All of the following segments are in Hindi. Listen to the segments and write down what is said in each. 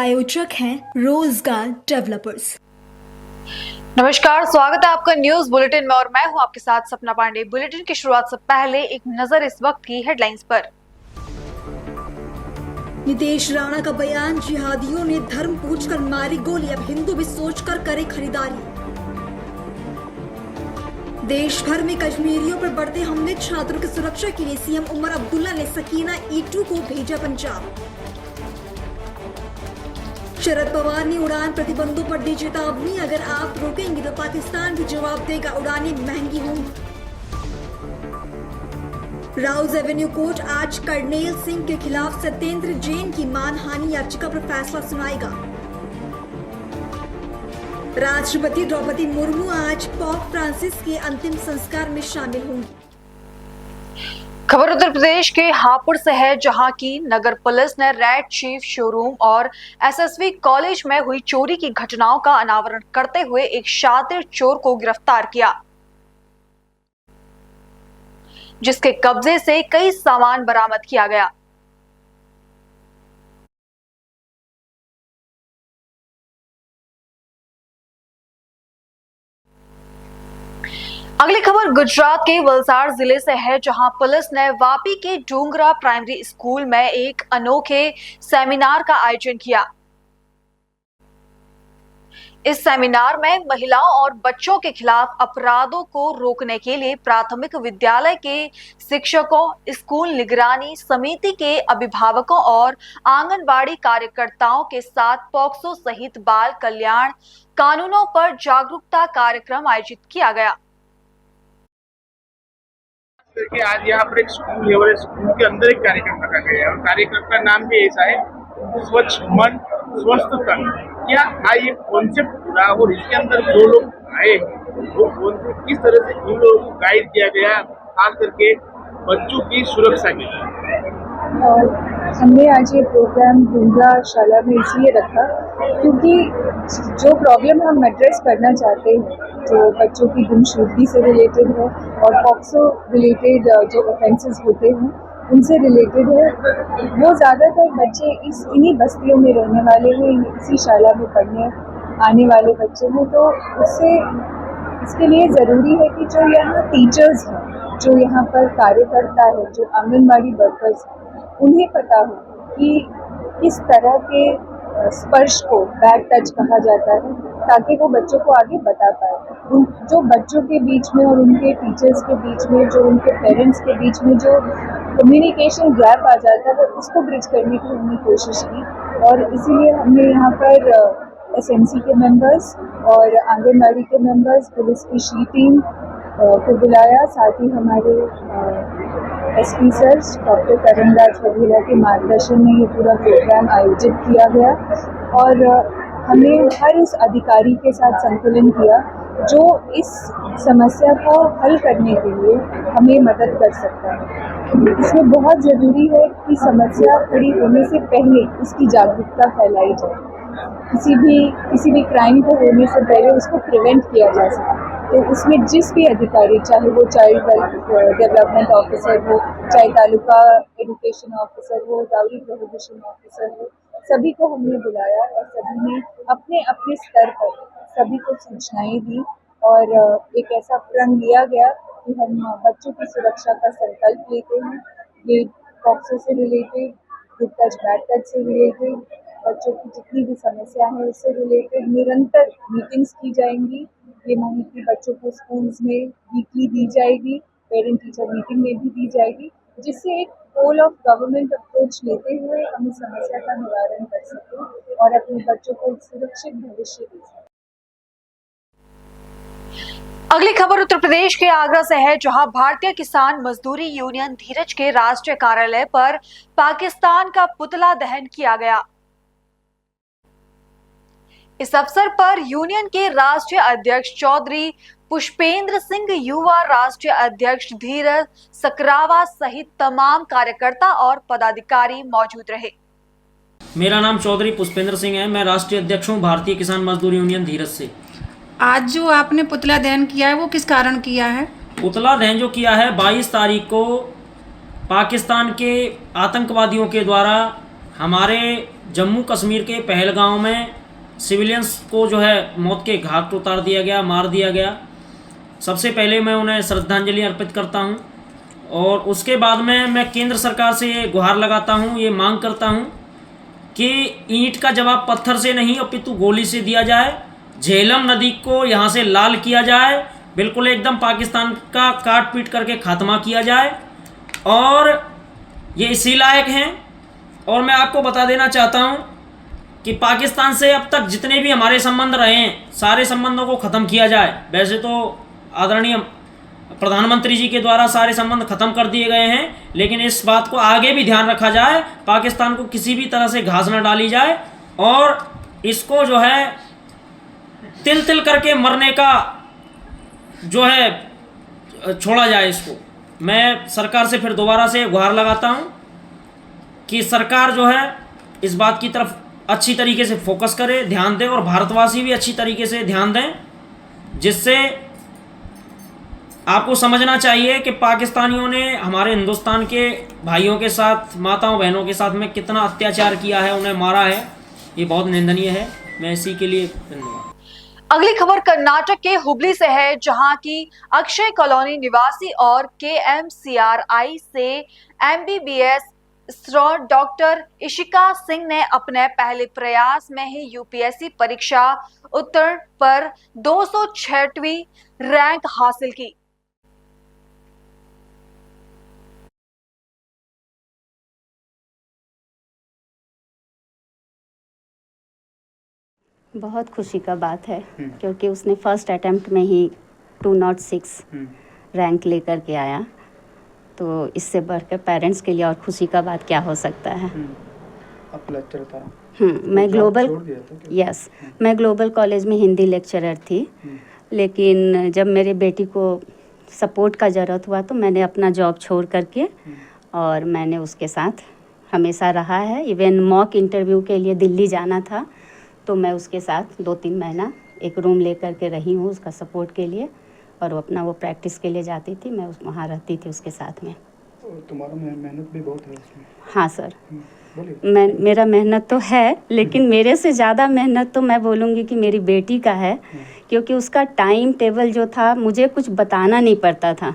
प्रायोजक हैं रोजगार डेवलपर्स। नमस्कार, स्वागत है आपका न्यूज बुलेटिन में और मैं हूं आपके साथ सपना पांडे। बुलेटिन की शुरुआत से पहले एक नजर इस वक्त की हेडलाइंस पर। नितेश राणा का बयान, जिहादियों ने धर्म पूछकर मारी गोली, अब हिंदू भी सोचकर करे खरीदारी। देश भर में कश्मीरियों पर बढ़ते हमले, छात्रों की सुरक्षा के लिए सीएम उमर अब्दुल्ला ने सकीना E2 को भेजा पंजाब। शरद पवार ने उड़ान प्रतिबंधों पर दी चेतावनी, अगर आप रोकेंगे तो पाकिस्तान भी जवाब देगा, उड़ानें महंगी होंगी। राउज एवेन्यू कोर्ट आज कर्नेल सिंह के खिलाफ सत्येंद्र जैन की मानहानि याचिका पर फैसला सुनाएगा। राष्ट्रपति द्रौपदी मुर्मू आज पोप फ्रांसिस के अंतिम संस्कार में शामिल होंगी। खबर उत्तर प्रदेश के हापुड़ से है, जहां की नगर पुलिस ने रेड चीफ शोरूम और एसएसवी कॉलेज में हुई चोरी की घटनाओं का अनावरण करते हुए एक शातिर चोर को गिरफ्तार किया, जिसके कब्जे से कई सामान बरामद किया गया। अगली खबर गुजरात के वलसाड़ जिले से है, जहां पुलिस ने वापी के डूंगरा प्राइमरी स्कूल में एक अनोखे सेमिनार का आयोजन किया। इस सेमिनार में महिलाओं और बच्चों के खिलाफ अपराधों को रोकने के लिए प्राथमिक विद्यालय के शिक्षकों, स्कूल निगरानी समिति के अभिभावकों और आंगनबाड़ी कार्यकर्ताओं के साथ पॉक्सो सहित बाल कल्याण कानूनों पर जागरूकता कार्यक्रम आयोजित किया गया। करके आज यहाँ पर एक स्कूल है और स्कूल के अंदर एक कार्यक्रम रखा गया है और कार्यक्रम का नाम भी ऐसा है, स्वच्छ मन स्वस्थ तन। क्या ये कॉन्सेप्ट पूरा और इसके अंदर जो लोग आए वो कॉन्सेप्ट किस तरह से इन लोगों को गाइड किया गया, खास करके बच्चों की सुरक्षा के लिए। हमने आज ये प्रोग्राम डूंगरा शाला में इसलिए रखा क्योंकि जो प्रॉब्लम हम एड्रेस करना चाहते हैं, जो बच्चों की गुमशुदगी से रिलेटेड है और पॉक्सो रिलेटेड जो ऑफेंसेस होते हैं उनसे रिलेटेड है, वो ज़्यादातर बच्चे इन्हीं बस्तियों में रहने वाले हैं, इसी शाला में पढ़ने आने वाले बच्चे हैं। तो उससे इसके लिए ज़रूरी है कि जो यहाँ टीचर्स हैं, जो यहाँ पर कार्यकर्ता है, जो आंगनबाड़ी वर्कर्स हैं, उन्हें पता हो कि किस तरह के स्पर्श को बैड टच कहा जाता है, ताकि वो बच्चों को आगे बता पाए। जो बच्चों के बीच में और उनके टीचर्स के बीच में, जो उनके पेरेंट्स के बीच में जो कम्युनिकेशन गैप आ जाता है, उसको ब्रिज करने की हमने कोशिश की और इसीलिए हमने यहाँ पर SMC के मेंबर्स और आंगनबाड़ी के मेंबर्स, पुलिस की शी टीम को बुलाया। साथ ही हमारे SP sir doctor Karanraj Vaghela के मार्गदर्शन में ये पूरा प्रोग्राम आयोजित किया गया और हमने हर उस अधिकारी के साथ संकलन किया जो इस समस्या को हल करने के लिए हमें मदद कर सकता है। इसमें बहुत ज़रूरी है कि समस्या खड़ी होने से पहले इसकी जागरूकता फैलाई जाए, किसी भी क्राइम को होने से पहले उसको प्रिवेंट किया जा सके। तो उसमें जिस भी अधिकारी, चाहे वो चाइल्ड डेवलपमेंट ऑफिसर हो, चाहे तालुका एजुकेशन ऑफिसर हो, डाउरी प्रोहिबिशन ऑफिसर हो, सभी को हमने बुलाया और सभी ने अपने अपने स्तर पर सभी को सूचनाएं दी और एक ऐसा प्रण लिया गया कि हम बच्चों की सुरक्षा का संकल्प लेते हैं। ये पॉक्सो से related, good touch bad touch से रिलेटेड, बच्चों की जितनी भी समस्या है उससे रिलेटेड निरंतर मीटिंग्स की जाएंगी। ये माहिती बच्चों को स्कूल्स में वीकली दी जाएगी, पेरेंट टीचर मीटिंग में भी दी जाएगी, जिससे एक होल ऑफ गवर्नमेंट अप्रोच लेते हुए हम इस समस्या का निवारण कर सकें और अपने बच्चों को एक सुरक्षित भविष्य दे सकें। अगली खबर उत्तर प्रदेश के आगरा से है, जहां भारतीय किसान मजदूरी यूनियन धीरज के राष्ट्रीय कार्यालय पर पाकिस्तान का पुतला दहन किया गया। इस अवसर पर यूनियन के राष्ट्रीय अध्यक्ष चौधरी पुष्पेंद्र सिंह, युवा राष्ट्रीय अध्यक्ष धीरज सकरावा सहित तमाम कार्यकर्ता और पदाधिकारी मौजूद रहे। मेरा नाम चौधरी पुष्पेंद्र सिंह है, मैं राष्ट्रीय अध्यक्ष हूँ भारतीय किसान मजदूर यूनियन धीरज से। आज जो आपने पुतला दहन किया है वो किस कारण किया है? पुतला दहन जो किया है 22 तारीख को पाकिस्तान के आतंकवादियों के द्वारा हमारे जम्मू कश्मीर के पहलगांव में सिविलियंस को जो है मौत के घाट उतार दिया गया, मार दिया गया। सबसे पहले मैं उन्हें श्रद्धांजलि अर्पित करता हूं और उसके बाद में मैं केंद्र सरकार से ये गुहार लगाता हूं, ये मांग करता हूं कि ईंट का जवाब पत्थर से नहीं अपितु गोली से दिया जाए। झेलम नदी को यहाँ से लाल किया जाए, बिल्कुल एकदम पाकिस्तान का काट पीट करके खात्मा किया जाए और ये इसी लायक हैं। और मैं आपको बता देना चाहता हूँ कि पाकिस्तान से अब तक जितने भी हमारे संबंध रहे हैं सारे संबंधों को ख़त्म किया जाए। वैसे तो आदरणीय प्रधानमंत्री जी के द्वारा सारे संबंध खत्म कर दिए गए हैं, लेकिन इस बात को आगे भी ध्यान रखा जाए, पाकिस्तान को किसी भी तरह से घास न डाली जाए और इसको जो है तिल तिल करके मरने का जो है छोड़ा जाए इसको। मैं सरकार से फिर दोबारा से गुहार लगाता हूं कि सरकार जो है इस बात की तरफ अच्छी तरीके से फोकस करे, ध्यान दे और भारतवासी भी अच्छी तरीके से ध्यान दें, जिससे आपको समझना चाहिए कि पाकिस्तानियों ने हमारे हिंदुस्तान के भाइयों के साथ, माताओं बहनों के साथ में कितना अत्याचार किया है, उन्हें मारा है। ये बहुत निंदनीय है। मैं इसी के लिए धन्यवाद। अगली खबर कर्नाटक के हुबली से है, जहां की अक्षय कॉलोनी निवासी और KMCRI से MBBS डॉक्टर इशिका सिंह ने अपने पहले प्रयास में ही UPSC परीक्षा उत्तीर्ण पर 206वीं रैंक हासिल की। बहुत खुशी का बात है क्योंकि उसने फर्स्ट अटेम्प्ट में ही 206 रैंक लेकर के आया, तो इससे बढ़कर पेरेंट्स के लिए और खुशी का बात क्या हो सकता है। आप लेक्चर था? मैं ग्लोबल कॉलेज में हिंदी लेक्चरर थी, लेकिन जब मेरे बेटी को सपोर्ट का ज़रूरत हुआ तो मैंने अपना जॉब छोड़ करके और मैंने उसके साथ हमेशा रहा है। इवन मॉक इंटरव्यू के लिए दिल्ली जाना था तो मैं उसके साथ 2-3 महीना एक रूम लेकर के रही हूँ उसका सपोर्ट के लिए, और वो प्रैक्टिस के लिए जाती थी, मैं वहाँ रहती थी उसके साथ में। तुम्हारा मेहनत भी बहुत है उसमें। हाँ सर, मेरा मेहनत तो है, लेकिन मेरे से ज़्यादा मेहनत तो मैं बोलूँगी कि मेरी बेटी का है, क्योंकि उसका टाइम टेबल जो था मुझे कुछ बताना नहीं पड़ता था,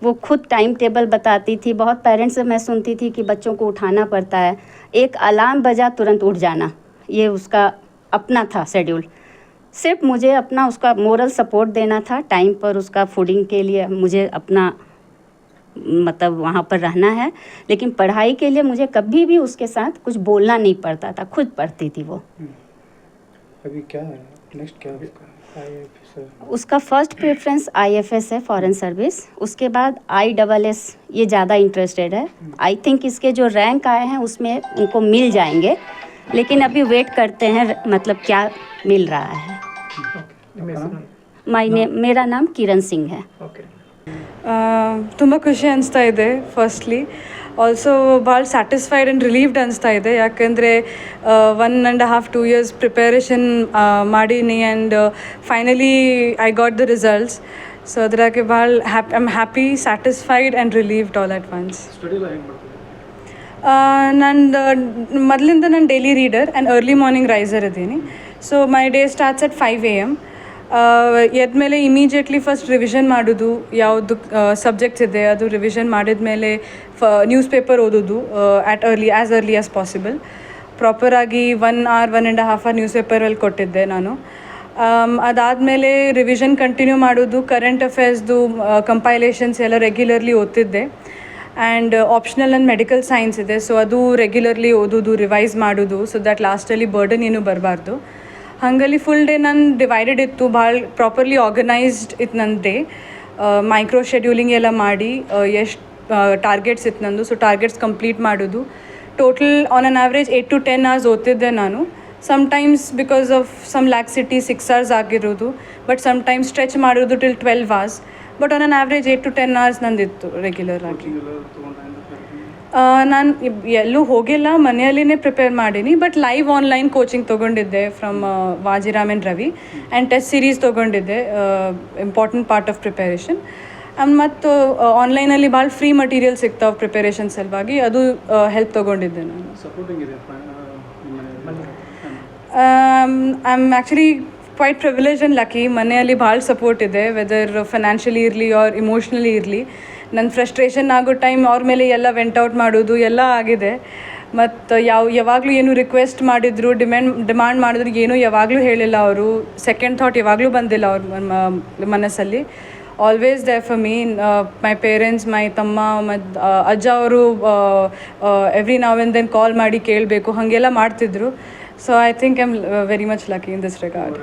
वो खुद टाइम टेबल बताती थी। बहुत पेरेंट्स से मैं सुनती थी कि बच्चों को उठाना पड़ता है, एक अलार्म बजा तुरंत उठ जाना, ये उसका अपना था शेड्यूल। सिर्फ मुझे अपना उसका मोरल सपोर्ट देना था, टाइम पर उसका फूडिंग के लिए मुझे अपना मतलब वहाँ पर रहना है, लेकिन पढ़ाई के लिए मुझे कभी भी उसके साथ कुछ बोलना नहीं पड़ता था, खुद पढ़ती थी वो। अभी क्या है नेक्स्ट, क्या IFS? उसका फर्स्ट प्रेफरेंस IFS है, फॉरेन सर्विस। उसके बाद ISS ये ज़्यादा इंटरेस्टेड है। आई थिंक इसके जो रैंक आए हैं उसमें उनको मिल जाएंगे, लेकिन अभी वेट करते हैं मतलब क्या मिल रहा है। मेरा नाम किरण सिंह है। ತುಂಬ ಖುಷಿ ಅನಿಸ್ತಾ ಇದೆ. ಫಸ್ಟ್ಲಿ ಆಲ್ಸೋ ಭಾಳ ಸ್ಯಾಟಿಸ್ಫೈಡ್ ಆ್ಯಂಡ್ ರಿಲೀವ್ಡ್ ಅನಿಸ್ತಾ ಇದೆ, ಯಾಕೆಂದರೆ 1.5-2 years ಪ್ರಿಪರೇಷನ್ ಮಾಡೀನಿ and finally I got the results. So ಅದ್ರಾಗೆ ಭಾಳ I am happy, satisfied and relieved all at once. ಮೊದಲಿಂದ ನಾನು daily reader and early morning riser ಇದ್ದೀನಿ. So my day starts at 5 AM. ಎದ್ಮೇಲೆ ಇಮಿಡಿಯೇಟ್ಲಿ ಫಸ್ಟ್ ರಿವಿಷನ್ ಮಾಡೋದು, ಯಾವುದು ಸಬ್ಜೆಕ್ಟ್ಸ್ ಇದೆ ಅದು ರಿವಿಷನ್ ಮಾಡಿದ್ಮೇಲೆ ನ್ಯೂಸ್ ಪೇಪರ್ ಓದೋದು as early as possible. ಪ್ರಾಪರಾಗಿ 1 hour 1.5 hour news ಪೇಪರಲ್ಲಿ ಕೊಟ್ಟಿದ್ದೆ ನಾನು. ಅದಾದಮೇಲೆ ರಿವಿಷನ್ ಕಂಟಿನ್ಯೂ ಮಾಡೋದು, ಕರೆಂಟ್ ಅಫೇರ್ಸ್ದು ಕಂಪೈಲೇಷನ್ಸ್ ಎಲ್ಲ ರೆಗ್ಯುಲರ್ಲಿ ಓದ್ತಿದ್ದೆ. And optional and medical science ಇದೆ, ಸೊ ಅದು ರೆಗ್ಯುಲರ್ಲಿ ಓದೋದು, ರಿವೈಸ್ ಮಾಡೋದು, ಸೊ ದ್ಯಾಟ್ ಲಾಸ್ಟಲ್ಲಿ ಬರ್ಡನ್ ಏನೂ ಬರಬಾರ್ದು. ಹಾಗಾಗಿ ಫುಲ್ ಡೇ ನಾನು ಡಿವೈಡೆಡ್ ಇತ್ತು, ಭಾಳ ಪ್ರಾಪರ್ಲಿ ಆರ್ಗನೈಸ್ಡ್ ಇತ್ತು ನನ್ನ ಡೇ. ಮೈಕ್ರೋ ಶೆಡ್ಯೂಲಿಂಗ್ ಎಲ್ಲ ಮಾಡಿ ಎಷ್ಟು ಟಾರ್ಗೆಟ್ಸ್ ಇತ್ತು ನಂದು, ಸೊ ಟಾರ್ಗೆಟ್ಸ್ ಕಂಪ್ಲೀಟ್ ಮಾಡೋದು. Total on on average 8 to 10 hours ಓದ್ತಿದ್ದೆ ನಾನು. Sometimes because of some laxity 6 hours ಆಗಿರೋದು, ಬಟ್ ಸಮ್ಟೈಮ್ಸ್ ಸ್ಟ್ರೆಚ್ ಮಾಡೋದು till 12 hours. But on on average 8 to 10 hours ನಂದಿತ್ತು ರೆಗ್ಯುಲರ್ ಆಗಿ. ನಾನು ಎಲ್ಲೂ ಹೋಗಿಲ್ಲ, ಮನೆಯಲ್ಲಿನೇ ಪ್ರಿಪೇರ್ ಮಾಡೀನಿ. ಬಟ್ ಲೈವ್ ಆನ್ಲೈನ್ ಕೋಚಿಂಗ್ ತೊಗೊಂಡಿದ್ದೆ from Vajiram and Ravi, and test series ತೊಗೊಂಡಿದ್ದೆ, ಇಂಪಾರ್ಟೆಂಟ್ ಪಾರ್ಟ್ ಆಫ್ ಪ್ರಿಪರೇಷನ್. ಮತ್ತು ಆನ್ಲೈನಲ್ಲಿ ಭಾಳ ಫ್ರೀ ಮಟೀರಿಯಲ್ ಸಿಗ್ತಾವೆ ಪ್ರಿಪರೇಷನ್ ಸಲುವಾಗಿ ಅದು ಹೆಲ್ಪ್ ತೊಗೊಂಡಿದ್ದೆ ನಾನು. ಸಪೋರ್ಟಿಂಗ್ ಇದೆ I am actually quite privilege and lucky. ಮನೆಯಲ್ಲಿ ಭಾಳ ಸಪೋರ್ಟ್ ಇದೆ, ವೆದರ್ ಫೈನಾನ್ಷಿಯಲಿ ಇರಲಿ ಆರ್ ಇಮೋಷ್ನಲಿ ಇರಲಿ. ನನ್ನ ಫ್ರಸ್ಟ್ರೇಷನ್ ಆಗೋ ಟೈಮ್ ಅವ್ರ ಮೇಲೆ ಎಲ್ಲ ವೆಂಟ್ ಔಟ್ ಮಾಡೋದು ಎಲ್ಲ ಆಗಿದೆ. ಮತ್ತು ಯಾವಾಗಲೂ ಏನು ರಿಕ್ವೆಸ್ಟ್ ಮಾಡಿದ್ರು, ಡಿಮ್ಯಾಂಡ್ ಮಾಡಿದ್ರು ಏನೂ ಯಾವಾಗಲೂ ಹೇಳಿಲ್ಲ ಅವರು. ಸೆಕೆಂಡ್ ಥಾಟ್ ಯಾವಾಗಲೂ ಬಂದಿಲ್ಲ ಅವ್ರ ಮನಸ್ಸಲ್ಲಿ. Always there for me. My parents, my ತಮ್ಮ ಮತ್ತು ಅಜ್ಜ ಅವರು ಎವ್ರಿ ನಾವ್ ಆ್ಯಂಡ್ ದೆನ್ ಕಾಲ್ ಮಾಡಿ ಕೇಳಬೇಕು ಹಾಗೆಲ್ಲ ಮಾಡ್ತಿದ್ರು. So I think I am very much lucky in this regard.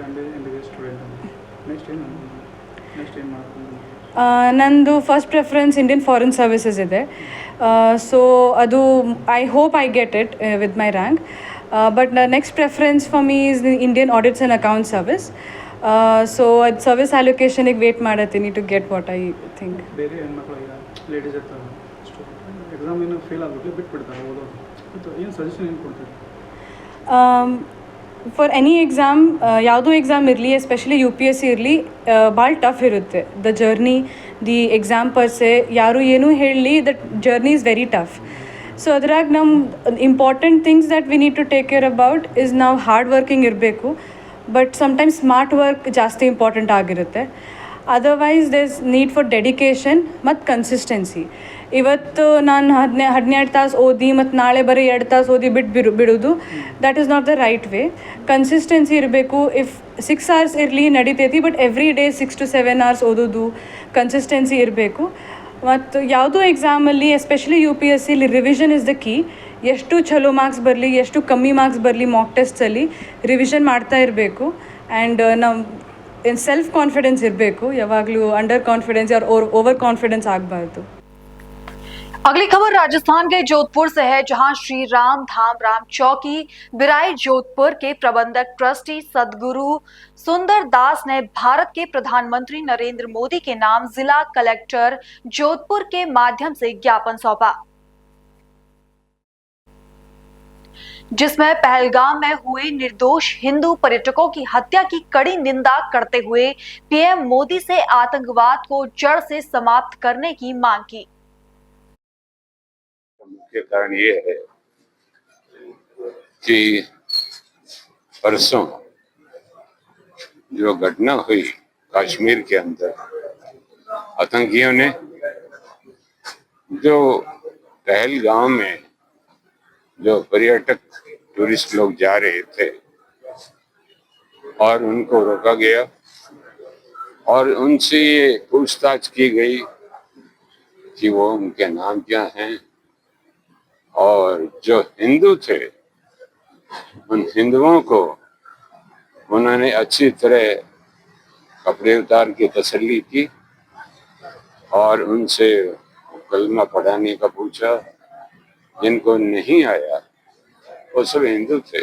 ನಂದು first preference Indian Foreign Services ಇದೆ. ಸೊ ಅದು I hope I get it with my rank. But next preference for me is Indian Audits and Account Service. So ಅದು ಸರ್ವಿಸ್ ಅಲೋಕೇಶನಿಗೆ ವೇಟ್ ಮಾಡತ್ತೀನಿ to get what I think. ಬೇರೆ ಹೆಣ್ಮಕ್ಳಿಗೆ ಲೇಡೀಸ್ ಇರ್ತಾರೆ, ಎಕ್ಸಾಮ್ ಏನು ಫೇಲ್ ಆಗ್ಬಿಟ್ಟು ಬಿಟ್ಬಿಡ್ತಾರೆ ಓದೋದು. ಏನು ಸಜೆಷನ್ ಏನು ಕೊಡ್ತೀವಿ? ಫಾರ್ ಎನಿ ಎಕ್ಸಾಮ್, ಯಾವುದೋ ಎಕ್ಸಾಮ್ ಇರಲಿ, ಎಸ್ಪೆಷಲಿ UPSC ಇರಲಿ, ಭಾಳ ಟಫ್ ಇರುತ್ತೆ. The journey, the exam per se, ಯಾರು ಏನೂ ಹೇಳಲಿ, that journey is very tough. So ಅದ್ರಾಗ ನಮ್ಮ important things that we need to take care about is ನಾವು ಹಾರ್ಡ್ ವರ್ಕಿಂಗ್ ಇರಬೇಕು. ಬಟ್ ಸಮಟೈಮ್ಸ್ ಸ್ಮಾರ್ಟ್ ವರ್ಕ್ ಜಾಸ್ತಿ ಇಂಪಾರ್ಟೆಂಟ್ ಆಗಿರುತ್ತೆ. Otherwise there is need for dedication ಮತ್ತು ಕನ್ಸಿಸ್ಟೆನ್ಸಿ. ಇವತ್ತು ನಾನು 12 ತಾಸು ಓದಿ ಮತ್ತು ನಾಳೆ ಬರೀ 2 ತಾಸು ಓದಿ ಬಿಡೋದು, that is not the right way. Consistency ಇರಬೇಕು. ಇಫ್ 6 hours ಇರಲಿ ನಡಿತೈತಿ, but every day 6 to 7 hours ಓದೋದು, ಕನ್ಸಿಸ್ಟೆನ್ಸಿ ಇರಬೇಕು. ಮತ್ತು ಯಾವುದೋ ಎಕ್ಸಾಮಲ್ಲಿ, ಎಸ್ಪೆಷಲಿ UPSCಲಿ ರಿವಿಷನ್ ಇಸ್ ದ ಕೀ. ಎಷ್ಟು ಚಲೋ ಮಾರ್ಕ್ಸ್ ಬರಲಿ, ಎಷ್ಟು ಕಮ್ಮಿ ಮಾರ್ಕ್ಸ್ ಬರಲಿ, ಮಾಕ್ ಟೆಸ್ಟಲ್ಲಿ ರಿವಿಷನ್ ಮಾಡ್ತಾ ಇರಬೇಕು. ಆ್ಯಂಡ್ ನಾವು ಸೆಲ್ಫ್ ಕಾನ್ಫಿಡೆನ್ಸ್ ಇರಬೇಕು. ಯಾವಾಗಲೂ ಅಂಡರ್ ಕಾನ್ಫಿಡೆನ್ಸ್ या ओवर कॉन्फिडेंस ಆಗಬಾರ್ದು. अगली खबर राजस्थान के जोधपुर से है, जहां श्री राम धाम राम चौकी बिराई जोधपुर के प्रबंधक ट्रस्टी सदगुरु सुंदर दास ने भारत के प्रधानमंत्री नरेंद्र मोदी के नाम जिला कलेक्टर जोधपुर के माध्यम से ज्ञापन सौंपा, जिसमें पहलगाम में हुए निर्दोष हिंदू पर्यटकों की हत्या की कड़ी निंदा करते हुए PM मोदी से आतंकवाद को जड़ से समाप्त करने की मांग की। मुख्य कारण ये है कि परसों जो घटना हुई कश्मीर के अंदर, आतंकियों ने जो पहलगाम में जो पर्यटक टूरिस्ट लोग जा रहे थे और उनको रोका गया और उनसे ये पूछताछ की गई कि वो उनके नाम क्या हैं, और जो हिंदू थे उन हिंदुओं को उन्होंने अच्छी तरह कपड़े उतार के तसल्ली की और उनसे कलमा पढ़ाने का पूछा। जिनको नहीं आया वो सब हिंदू थे,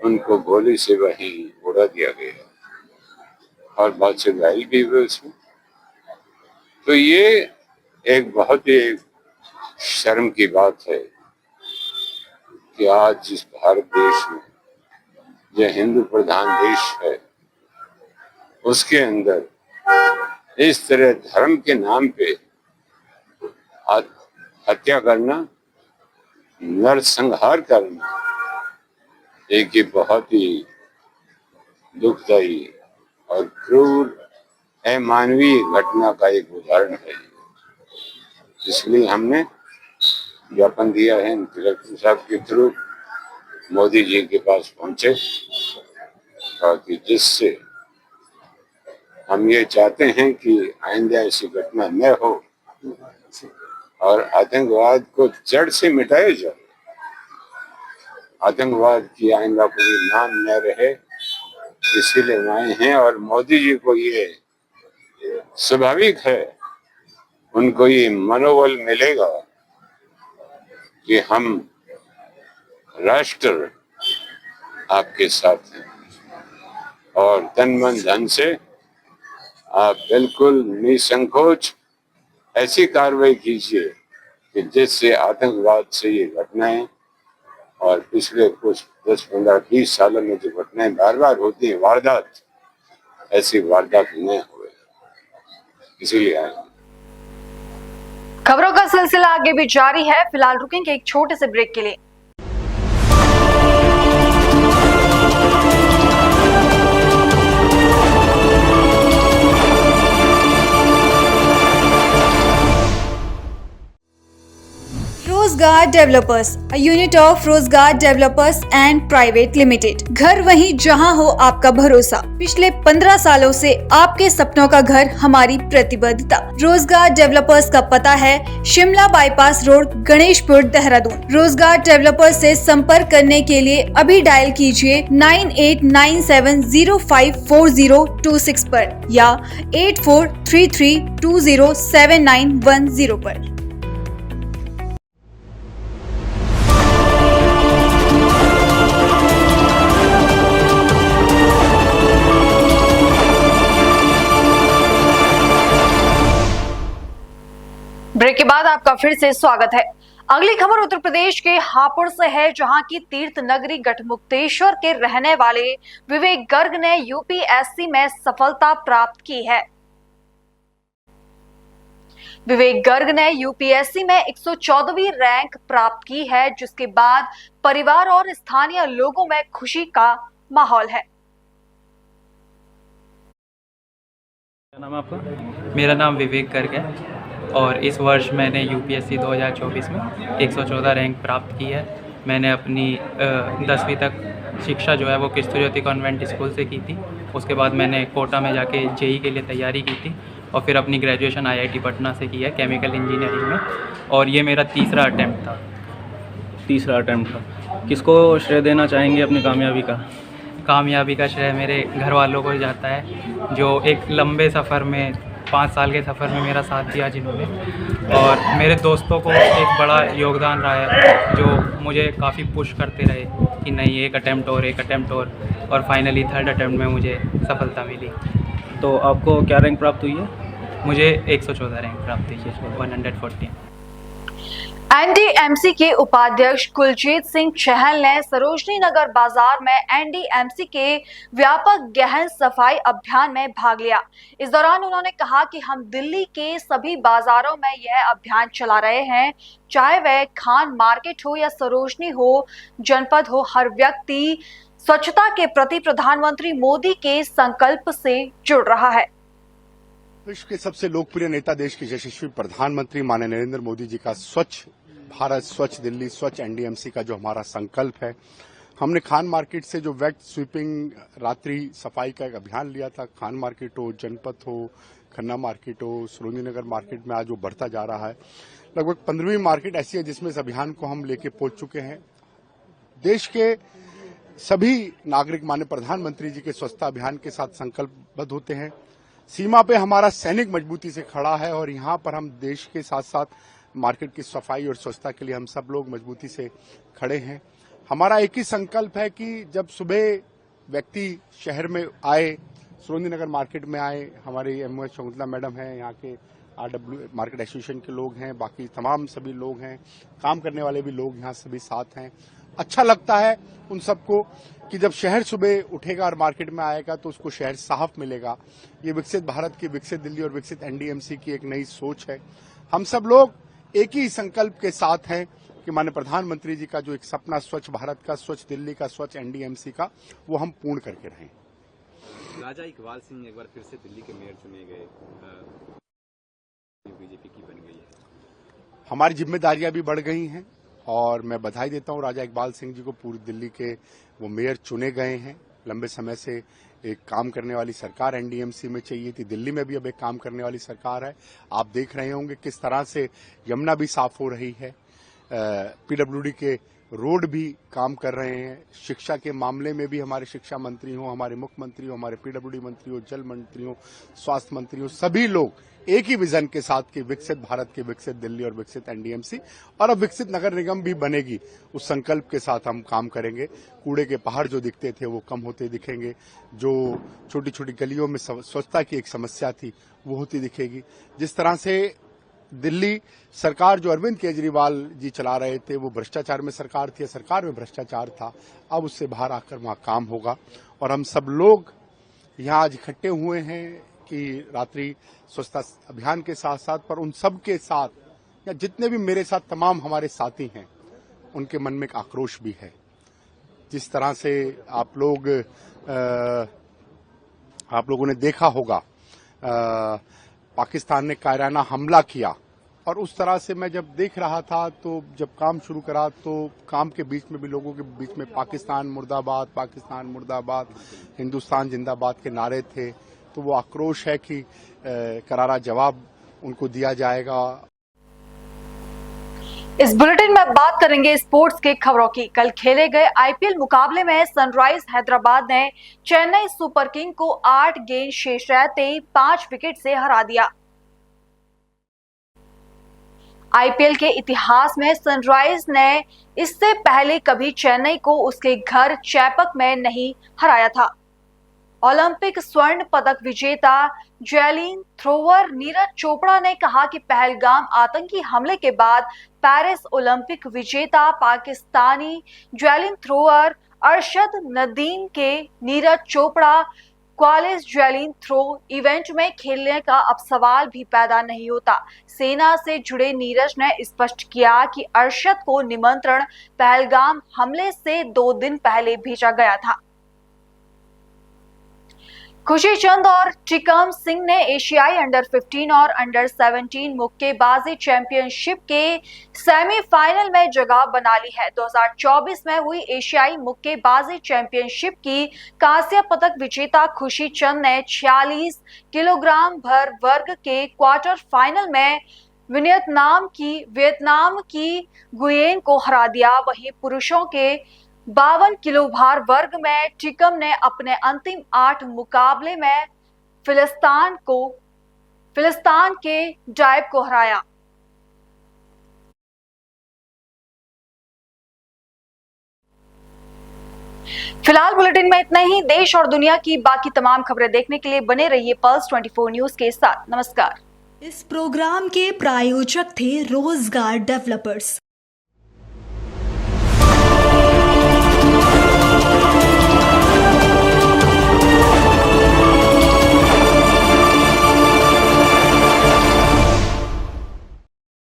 उनको गोली से वहीं उड़ा दिया गया और बहुत से घायल भी हुए उसमें। तो ये एक बहुत ही शर्म की बात है कि आज जिस भारत देश में जो हिंदू प्रधान देश है उसके अंदर इस तरह धर्म के नाम पे हत्या करना, नरसंहार करना, एक ये बहुत ही दुखदायी और क्रूर अमानवीय घटना का एक उदाहरण है। इसलिए हमने ज्ञापन दिया है कलेक्टर साहब के थ्रू मोदी जी के पास पहुंचे, ताकि जिससे हम ये चाहते हैं कि आइंदा ऐसी घटना न हो और आतंकवाद को जड़ से मिटाया जाए। आतंकवाद की आइंदा कोई नाम न रहे, इसीलिए आए हैं। और मोदी जी को ये स्वाभाविक है, उनको ये मनोबल मिलेगा कि हम राष्ट्र आपके साथ हैं और तन मन धन से आप बिल्कुल निसंकोच ऐसी कार्रवाई कीजिए कि जिससे आतंकवाद से ये घटनाएं और पिछले कुछ 10, 15, 20 सालों में जो घटनाएं बार बार होती हैं, वारदात, ऐसी वारदात न हुए, इसीलिए आए। खबरों का सिलसिला आगे भी जारी है। फिलहाल रुकेंगे एक छोटे से ब्रेक के लिए। रोजगार डेवलपर्स, a unit of रोजगार डेवलपर्स एंड प्राइवेट लिमिटेड। घर वहीं जहां हो आपका भरोसा। पिछले 15 सालों से आपके सपनों का घर हमारी प्रतिबद्धता। रोजगार डेवलपर्स का पता है शिमला बाईपास रोड, गणेशपुर, देहरादून। रोजगार डेवलपर्स से संपर्क करने के लिए अभी डायल कीजिए 9897054026 पर या 8433207910 पर। ब्रेक के बाद आपका फिर से स्वागत है। अगली खबर उत्तर प्रदेश के हापुड़ से है, जहां की तीर्थ नगरी गढ़मुक्तेश्वर के रहने वाले विवेक गर्ग ने यूपीएससी में सफलता प्राप्त की है। विवेक गर्ग ने यूपीएससी में 114वीं रैंक प्राप्त की है, जिसके बाद परिवार और स्थानीय लोगों में खुशी का माहौल है। क्या नाम है आपका? मेरा नाम विवेक गर्ग है और इस वर्ष मैंने यूपीएससी 2024 में 114 रैंक प्राप्त की है। मैंने अपनी 10वीं तक शिक्षा जो है वो कृष्ण ज्योति कॉन्वेंट स्कूल से की थी। उसके बाद मैंने कोटा में जाके जेई के लिए तैयारी की थी और फिर अपनी ग्रेजुएशन आईआईटी पटना से की है केमिकल इंजीनियरिंग में, और ये मेरा तीसरा अटैम्प्ट था। किसको श्रेय देना चाहेंगे अपनी कामयाबी का? कामयाबी का श्रेय मेरे घर वालों को जाता है, जो एक लंबे सफ़र में 5 साल के सफ़र में मेरा साथ दिया जिन्होंने, और मेरे दोस्तों को एक बड़ा योगदान रहा है जो मुझे काफ़ी पुश करते रहे कि नहीं एक अटैम्प्ट और फाइनली 3rd अटैम्प्ट में मुझे सफलता मिली। तो आपको क्या रैंक प्राप्त हुई है? मुझे 114 रैंक प्राप्त हुई है, 114। एनडीएमसी के उपाध्यक्ष कुलजीत सिंह चहल ने सरोजनी नगर बाजार में एनडीएमसी के व्यापक गहन सफाई अभियान में भाग लिया। इस दौरान उन्होंने कहा कि हम दिल्ली के सभी बाजारों में यह अभियान चला रहे हैं, चाहे वह खान मार्केट हो या सरोजनी हो, जनपद हो, हर व्यक्ति स्वच्छता के प्रति प्रधानमंत्री मोदी के संकल्प से जुड़ रहा है। विश्व के सबसे लोकप्रिय नेता, देश के यशस्वी प्रधानमंत्री माननीय नरेंद्र मोदी जी का स्वच्छ भारत, स्वच्छ दिल्ली, स्वच्छ एनडीएमसी का जो हमारा संकल्प है, हमने खान मार्केट से जो वेट स्वीपिंग रात्रि सफाई का एक अभियान लिया था, खान मार्केट हो, जनपद हो, खन्ना मार्केट हो, सरोजनी नगर मार्केट में आज वो बढ़ता जा रहा है। लगभग 15वीं मार्केट ऐसी है जिसमें इस अभियान को हम लेके पहुंच चुके हैं। देश के सभी नागरिक माननीय प्रधानमंत्री जी के स्वच्छता अभियान के साथ संकल्पबद्ध होते हैं। सीमा पे हमारा सैनिक मजबूती से खड़ा है और यहाँ पर हम देश के साथ साथ मार्केट की सफाई और स्वच्छता के लिए हम सब लोग मजबूती से खड़े हैं। हमारा एक ही संकल्प है कि जब सुबह व्यक्ति शहर में आए, सरोजनी नगर मार्केट में आए, हमारी एमओएस शकुंतला मैडम हैं, यहाँ के आरडब्ल्यू मार्केट एसोसिएशन के लोग हैं, बाकी तमाम सभी लोग हैं, काम करने वाले भी लोग यहाँ सभी साथ हैं। अच्छा लगता है उन सबको कि जब शहर सुबह उठेगा और मार्केट में आएगा तो उसको शहर साफ मिलेगा। ये विकसित भारत की, विकसित दिल्ली और विकसित एनडीएमसी की एक नई सोच है। हम सब लोग एक ही संकल्प के साथ हैं कि माननीय प्रधानमंत्री जी का जो एक सपना स्वच्छ भारत का, स्वच्छ दिल्ली का, स्वच्छ एनडीएमसी का, वो हम पूर्ण करके रहें। राजा इकबाल सिंह एक बार फिर से दिल्ली के मेयर चुने गए, बीजेपी की बन गई है। हमारी जिम्मेदारियां भी बढ़ गई हैं और मैं बधाई देता हूं राजा इकबाल सिंह जी को, पूरी दिल्ली के वो मेयर चुने गए हैं। लंबे समय से एक काम करने वाली सरकार एनडीएमसी में चाहिए थी, दिल्ली में भी अब एक काम करने वाली सरकार है। आप देख रहे होंगे किस तरह से यमुना भी साफ हो रही है, पीडब्ल्यूडी के रोड भी काम कर रहे हैं। शिक्षा के मामले में भी हमारे शिक्षा मंत्री हो, हमारे मुख्यमंत्री हो, हमारे पीडब्ल्यूडी मंत्री हो, जल मंत्री हो, स्वास्थ्य मंत्री हो, सभी लोग एक ही विजन के साथ कि विकसित भारत की, विकसित दिल्ली और विकसित एनडीएमसी, और अब विकसित नगर निगम भी बनेगी, उस संकल्प के साथ हम काम करेंगे। कूड़े के पहाड़ जो दिखते थे वो कम होते दिखेंगे, जो छोटी छोटी गलियों में स्वच्छता की एक समस्या थी वो होती दिखेगी। जिस तरह से दिल्ली सरकार जो अरविंद केजरीवाल जी चला रहे थे वो भ्रष्टाचार में सरकार थी, सरकार में भ्रष्टाचार था, अब उससे बाहर आकर वहां काम होगा। और हम सब लोग यहाँ आज इकट्ठे हुए हैं कि रात्रि स्वच्छता अभियान के साथ साथ, पर उन सब के साथ या जितने भी मेरे साथ तमाम हमारे साथी हैं उनके मन में एक आक्रोश भी है। जिस तरह से आप लोगों ने देखा होगा पाकिस्तान ने कायराना हमला किया, और उस तरह से मैं जब देख रहा था तो जब काम शुरू करा तो काम के बीच में भी लोगों के बीच में पाकिस्तान मुर्दाबाद, हिंदुस्तान जिंदाबाद के नारे थे। तो वो आक्रोश है कि करारा जवाब उनको दिया जाएगा। इस बुलेटिन में बात करेंगे स्पोर्ट्स के खबरों की। कल खेले गए आईपीएल मुकाबले में सनराइज हैदराबाद ने चेन्नई सुपर किंग को 8 गेंद शेष रहते 5 विकेट से हरा दिया। आईपीएल के इतिहास में सनराइज ने इससे पहले कभी चेन्नई को उसके घर चैपक में नहीं हराया था। ओलंपिक स्वर्ण पदक विजेता जैवलिन थ्रोवर नीरज चोपड़ा ने कहा कि पहलगाम आतंकी हमले के बाद पेरिस ओलंपिक विजेता पाकिस्तानी जैवलिन थ्रोवर अरशद नदीम के नीरज चोपड़ा क्वालिस जैवलिन थ्रो इवेंट में खेलने का अब सवाल भी पैदा नहीं होता। सेना से जुड़े नीरज ने स्पष्ट किया कि अरशद को निमंत्रण पहलगाम हमले से 2 दिन पहले भेजा गया था। खुशी चंद और टिकम सिंह ने एशियाई अंडर 15 और अंडर 17 मुक्केबाजी चैंपियनशिप के सेमीफाइनल में जगह बना ली है। 2024 में हुई एशियाई मुक्केबाजी चैंपियनशिप की कांस्य पदक विजेता खुशी चंद ने 46 किलोग्राम भर वर्ग के क्वार्टर फाइनल में वियतनाम की गुयेन को हरा दिया। वहीं पुरुषों के 52 किलो भार वर्ग में टिकम ने अपने अंतिम 8 मुकाबले में फिलिस्तान के डाइब को हराया। फिलहाल बुलेटिन में इतना ही। देश और दुनिया की बाकी तमाम खबरें देखने के लिए बने रहिए पल्स 24 न्यूज के साथ। नमस्कार। इस प्रोग्राम के प्रायोजक थे रोजगार डेवलपर्स।